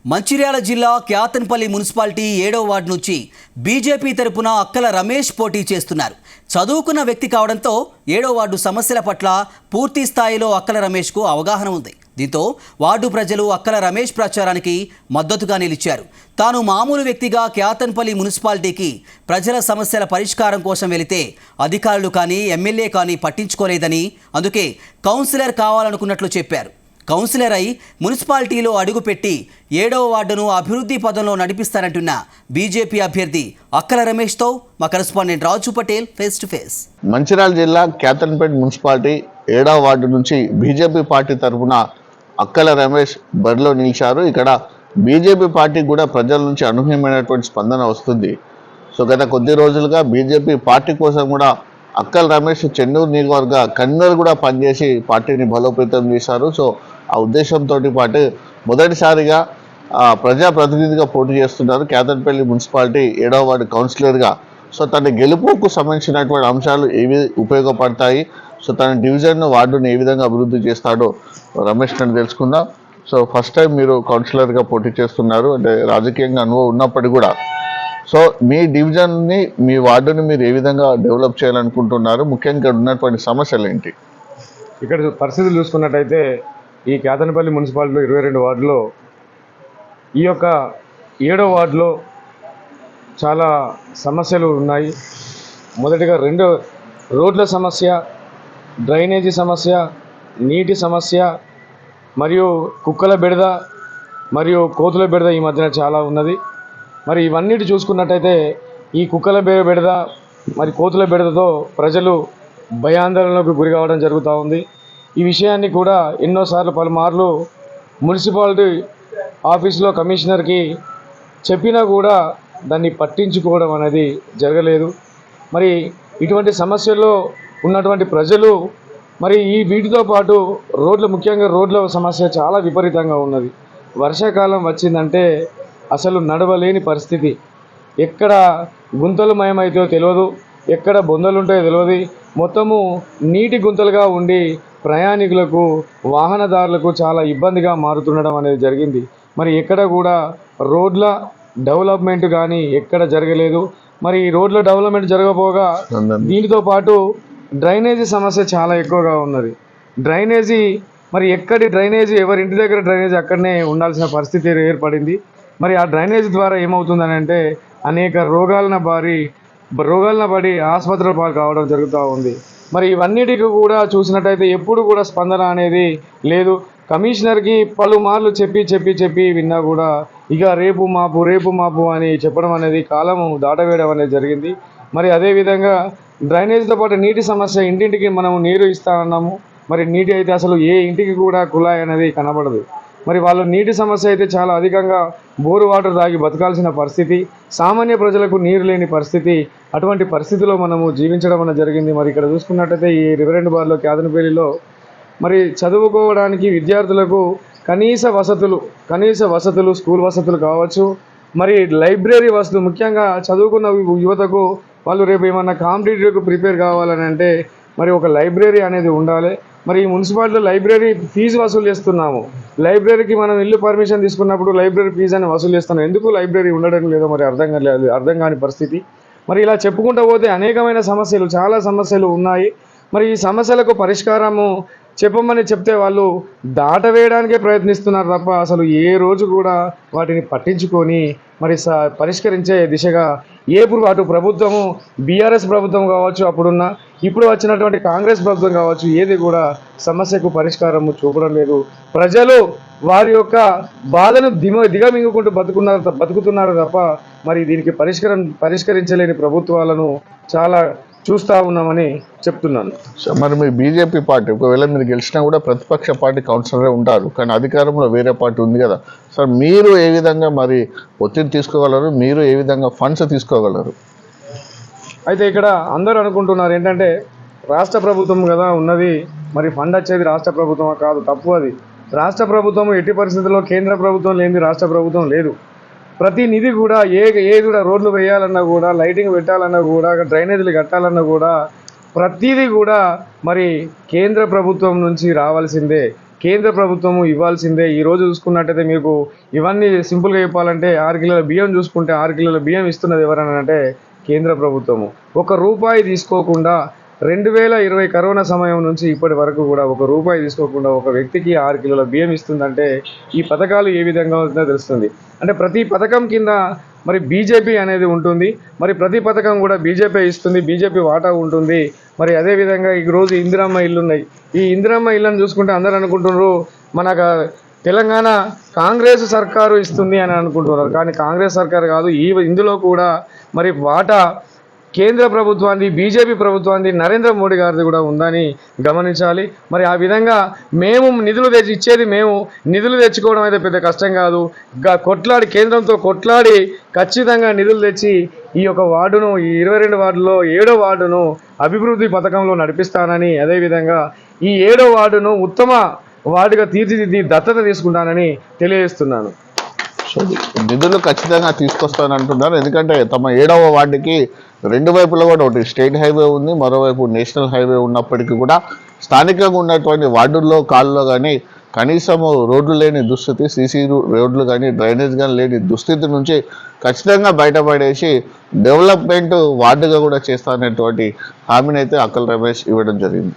మంచిర్యాల జిల్లా క్యాతన్పల్లి మున్సిపాలిటీ 7వ వార్డు నుంచి బీజేపీ తరపున అక్కల రమేష్ పోటీ చేస్తున్నారు. చదువుకున్న వ్యక్తి కావడంతో 7వ వార్డు సమస్యల పట్ల పూర్తి స్థాయిలో అక్కల రమేష్కు అవగాహన ఉంది. దీంతో వార్డు ప్రజలు అక్కల రమేష్ ప్రచారానికి మద్దతుగా నిలిచారు. తాను మామూలు వ్యక్తిగా క్యాతన్పల్లి మున్సిపాలిటీకి ప్రజల సమస్యల పరిష్కారం కోసం వెళితే అధికారులు కానీ ఎమ్మెల్యే కానీ పట్టించుకోలేదని, అందుకే కౌన్సిలర్ కావాలనుకున్నట్లు చెప్పారు. కౌన్సిలర్ అయి మున్సిపాలిటీలో అడుగుపెట్టి 7వ వార్డును అభివృద్ధి పదంలో నడిపిస్తారంటున్న బీజేపీ అభ్యర్థి అక్కల రమేష్తో మా correspondent Raju Patel face to face. Mancherial జిల్లా క్యాతన్పేట్ మున్సిపాలిటీ 7వ వార్డు నుంచి బీజేపీ పార్టీ తరఫున అక్కల రమేష్ బరిలో నిలిచారు. ఇక్కడ బీజేపీ పార్టీకి కూడా ప్రజల నుంచి అనూహ్యమైనటువంటి స్పందన వస్తుంది. సో గత కొద్ది రోజులుగా బీజేపీ పార్టీ కోసం కూడా అక్కల రమేష్ చెన్నూరు నియోజకవర్గ కన్వీనర్ కూడా పనిచేసి పార్టీని బలోపేతం చేశారు. సో ఆ ఉద్దేశంతో పాటు మొదటిసారిగా ప్రజాప్రతినిధిగా పోటీ చేస్తున్నారు. క్యాతన్పల్లి మున్సిపాలిటీ 7వ వార్డు కౌన్సిలర్గా. సో తన గెలుపుకు సంబంధించినటువంటి అంశాలు ఏవి ఉపయోగపడతాయి, సో తన డివిజన్ వార్డును ఏ విధంగా అభివృద్ధి చేస్తాడో రమేష్ అని తెలుసుకుందాం. సో ఫస్ట్ టైం మీరు కౌన్సిలర్గా పోటీ చేస్తున్నారు, అంటే రాజకీయంగా అనుభవం ఉన్నప్పటికీ కూడా సో మీ డివిజన్ని, మీ వార్డుని మీరు ఏ విధంగా డెవలప్ చేయాలనుకుంటున్నారు, ముఖ్యంగా ఉన్నటువంటి సమస్యలు ఏంటి? ఇక్కడ పరిస్థితులు చూసుకున్నట్టయితే ఈ క్యాతన్పల్లి మున్సిపాలిటీలో 22 వార్డులో ఈ యొక్క 7వ వార్డులో చాలా సమస్యలు ఉన్నాయి. మొదటిగా రోడ్ల సమస్య, డ్రైనేజీ సమస్య, నీటి సమస్య, మరియు కుక్కల బెడద మరియు కోతుల బెడద ఈ మధ్యన చాలా ఉన్నది. మరి ఇవన్నిటి చూసుకున్నట్టయితే ఈ కుక్కల బెడద మరి కోతుల బెడదతో ప్రజలు భయాందోళనకు గురి కావడం జరుగుతూ ఉంది. ఈ విషయాన్ని కూడా ఎన్నోసార్లు పలుమార్లు మున్సిపాలిటీ ఆఫీస్లో కమిషనర్కి చెప్పినా కూడా దాన్ని పట్టించుకోవడం అనేది జరగలేదు. మరి ఇటువంటి సమస్యల్లో ఉన్నటువంటి ప్రజలు మరి వీటితో పాటు ముఖ్యంగా రోడ్ల సమస్య చాలా విపరీతంగా ఉన్నది. వర్షాకాలం వచ్చిందంటే అసలు నడవలేని పరిస్థితి. ఎక్కడ గుంతలు మయమైతే తెలియదు, ఎక్కడ బొందలుంటాయో తెలియదు. మొత్తము నీటి గుంతలుగా ఉండి ప్రయాణికులకు, వాహనదారులకు చాలా ఇబ్బందిగా మారుతుండడం అనేది జరిగింది. మరి ఎక్కడ కూడా రోడ్ల డెవలప్మెంట్ కానీ ఎక్కడ జరగలేదు. మరి ఈ రోడ్ల డెవలప్మెంట్ జరగపోగా దీనితో పాటు డ్రైనేజీ సమస్య చాలా ఎక్కువగా ఉన్నది. డ్రైనేజీ మరి ఎవరి ఇంటి దగ్గర డ్రైనేజీ అక్కడనే ఉండాల్సిన పరిస్థితి ఏర్పడింది. మరి ఆ డ్రైనేజ్ ద్వారా ఏమవుతుందని అంటే అనేక రోగాలన పడి ఆసుపత్రుల పాలు కావడం జరుగుతూ ఉంది. మరి ఇవన్నిటికీ కూడా చూసినట్టయితే ఎప్పుడు కూడా స్పందన అనేది లేదు. కమిషనర్కి పలుమార్లు చెప్పి విన్నా కూడా ఇక రేపు మాపు అని చెప్పడం అనేది కాలము దాటవేయడం అనేది జరిగింది. మరి అదేవిధంగా డ్రైనేజ్తో పాటు నీటి సమస్య, ఇంటింటికి మనము నీరు ఇస్తామన్నాము. మరి నీటి అయితే అసలు ఏ ఇంటికి కూడా కుళాయి అనేది కనబడదు. మరి వాళ్ళ నీటి సమస్య అయితే చాలా అధికంగా బోరు వాటర్ తాగి బతకాల్సిన పరిస్థితి, సామాన్య ప్రజలకు నీరు లేని పరిస్థితి. అటువంటి పరిస్థితిలో మనము జీవించడం అనేది జరిగింది. మరి ఇక్కడ చూసుకున్నట్టయితే ఈ 22 వార్డులో క్యాతన్పల్లిలో మరి చదువుకోవడానికి విద్యార్థులకు కనీస వసతులు స్కూల్ వసతులు కావచ్చు, మరి లైబ్రరీ వసతులు, ముఖ్యంగా చదువుకున్న యువతకు వాళ్ళు రేపు ఏమన్నా కాంపిటేటివ్కి ప్రిపేర్ కావాలని అంటే మరి ఒక లైబ్రరీ అనేది ఉండాలి. మరి ఈ మున్సిపాలిటీలో లైబ్రరీ ఫీజు వసూలు చేస్తున్నాము. లైబ్రరీకి మనం ఇల్లు పర్మిషన్ తీసుకున్నప్పుడు లైబ్రరీ ఫీజు అని వసూలు చేస్తున్నాం. ఎందుకు లైబ్రరీ ఉండడం లేదో మరి అర్థం కాని పరిస్థితి. మరి ఇలా చెప్పుకుంటూ పోతే అనేకమైన చాలా సమస్యలు ఉన్నాయి. మరి ఈ సమస్యలకు పరిష్కారము చెప్పమని చెప్తే వాళ్ళు దాటవేయడానికే ప్రయత్నిస్తున్నారు తప్ప అసలు ఏ రోజు కూడా వాటిని పట్టించుకొని మరి పరిష్కరించే దిశగా అటు ప్రభుత్వము, బీఆర్ఎస్ ప్రభుత్వం కావచ్చు, ఇప్పుడు వచ్చినటువంటి కాంగ్రెస్ ప్రభుత్వం కావచ్చు, ఏది కూడా సమస్యకు పరిష్కారము చూపడం లేదు. ప్రజలు వారి యొక్క బాధను దిగమింగుకుంటూ బతుకుతున్నారు తప్ప మరి దీనికి పరిష్కరించలేని ప్రభుత్వాలను చాలా చూస్తూ ఉన్నామని చెప్తున్నాను. మరి మీ బీజేపీ పార్టీ ఒకవేళ మీరు గెలిచినా కూడా ప్రతిపక్ష పార్టీ కౌన్సిలరే ఉంటారు, కానీ అధికారంలో వేరే పార్టీ ఉంది కదా సార్, మీరు ఏ విధంగా మరి ఒత్తిడి తీసుకోగలరు, మీరు ఏ విధంగా ఫండ్స్ తీసుకోగలరు? అయితే ఇక్కడ అందరూ అనుకుంటున్నారు ఏంటంటే రాష్ట్ర ప్రభుత్వం కదా ఉన్నది, మరి ఫండ్ వచ్చేది రాష్ట్ర ప్రభుత్వం కాదు, తప్పు అది. రాష్ట్ర ప్రభుత్వం ఎట్టి పరిస్థితుల్లో కేంద్ర ప్రభుత్వం లేనిది రాష్ట్ర ప్రభుత్వం లేదు. ప్రతి నిధి కూడా కూడా రోడ్లు వేయాలన్నా కూడా, లైటింగ్ పెట్టాలన్నా కూడా, డ్రైనేజీలు కట్టాలన్నా కూడా ప్రతిదీ కూడా మరి కేంద్ర ప్రభుత్వం నుంచి రావాల్సిందే. కేంద్ర ప్రభుత్వము ఇవ్వాల్సిందే. ఈ రోజు చూసుకున్నట్టయితే మీకు ఇవన్నీ సింపుల్గా చెప్పాలంటే 6 కిలోల బియ్యం చూసుకుంటే 6 కిలోల బియ్యం ఇస్తున్నది ఎవరని అంటే కేంద్ర ప్రభుత్వము. ₹1 తీసుకోకుండా 2020 కరోనా సమయం నుంచి ఇప్పటి వరకు కూడా ₹1 తీసుకోకుండా ఒక వ్యక్తికి 6 కిలోల బియ్యం ఇస్తుందంటే ఈ పథకాలు ఏ విధంగా ఉంటుందో తెలుస్తుంది. అంటే ప్రతి పథకం కింద మరి బీజేపీ అనేది ఉంటుంది. మరి ప్రతి పథకం కూడా బీజేపీ ఇస్తుంది, బీజేపీ వాటా ఉంటుంది. మరి అదేవిధంగా ఈరోజు ఇందిరమ్మ ఇల్లు ఉన్నాయి. ఈ ఇందిరమ్మ ఇళ్ళని చూసుకుంటే అందరూ అనుకుంటున్నారు మనకు తెలంగాణ కాంగ్రెస్ సర్కారు ఇస్తుంది అని అనుకుంటున్నారు. కానీ కాంగ్రెస్ సర్కారు కాదు, ఇందులో కూడా మరి వాటా కేంద్ర ప్రభుత్వాన్ని, బీజేపీ ప్రభుత్వాన్ని, నరేంద్ర మోడీ గారిది కూడా ఉందని గమనించాలి. మరి ఆ విధంగా మేము నిధులు ఇచ్చేది మేము నిధులు తెచ్చుకోవడం అయితే పెద్ద కష్టం కాదు. కొట్లాడి కేంద్రంతో కొట్లాడి ఖచ్చితంగా నిధులు తెచ్చి ఈ యొక్క వార్డును, ఈ 22 వార్డులో 7వ వార్డును అభివృద్ధి పథకంలో నడిపిస్తానని, అదేవిధంగా ఈ 7వ వార్డును ఉత్తమ వార్డుగా తీర్చిదిద్ది దత్తత తీసుకుంటానని తెలియజేస్తున్నాను. సో నిధులు ఖచ్చితంగా తీసుకొస్తానంటున్నారు. ఎందుకంటే తమ 7వ వార్డుకి 2 వైపులా కూడా ఒకటి స్టేట్ హైవే ఉంది, మరోవైపు నేషనల్ హైవే ఉన్నప్పటికీ కూడా స్థానికంగా ఉన్నటువంటి వార్డుల్లో కాళ్ళలో కానీ కనీసము రోడ్లు లేని దుస్థితి, సీసీ రోడ్లు కానీ డ్రైనేజ్ కానీ లేని దుస్థితి నుంచి ఖచ్చితంగా బయటపడేసి డెవలప్మెంట్ వార్డుగా కూడా చేస్తాననేటువంటి హామీని అయితే అక్కల రమేష్ ఇవ్వడం జరిగింది.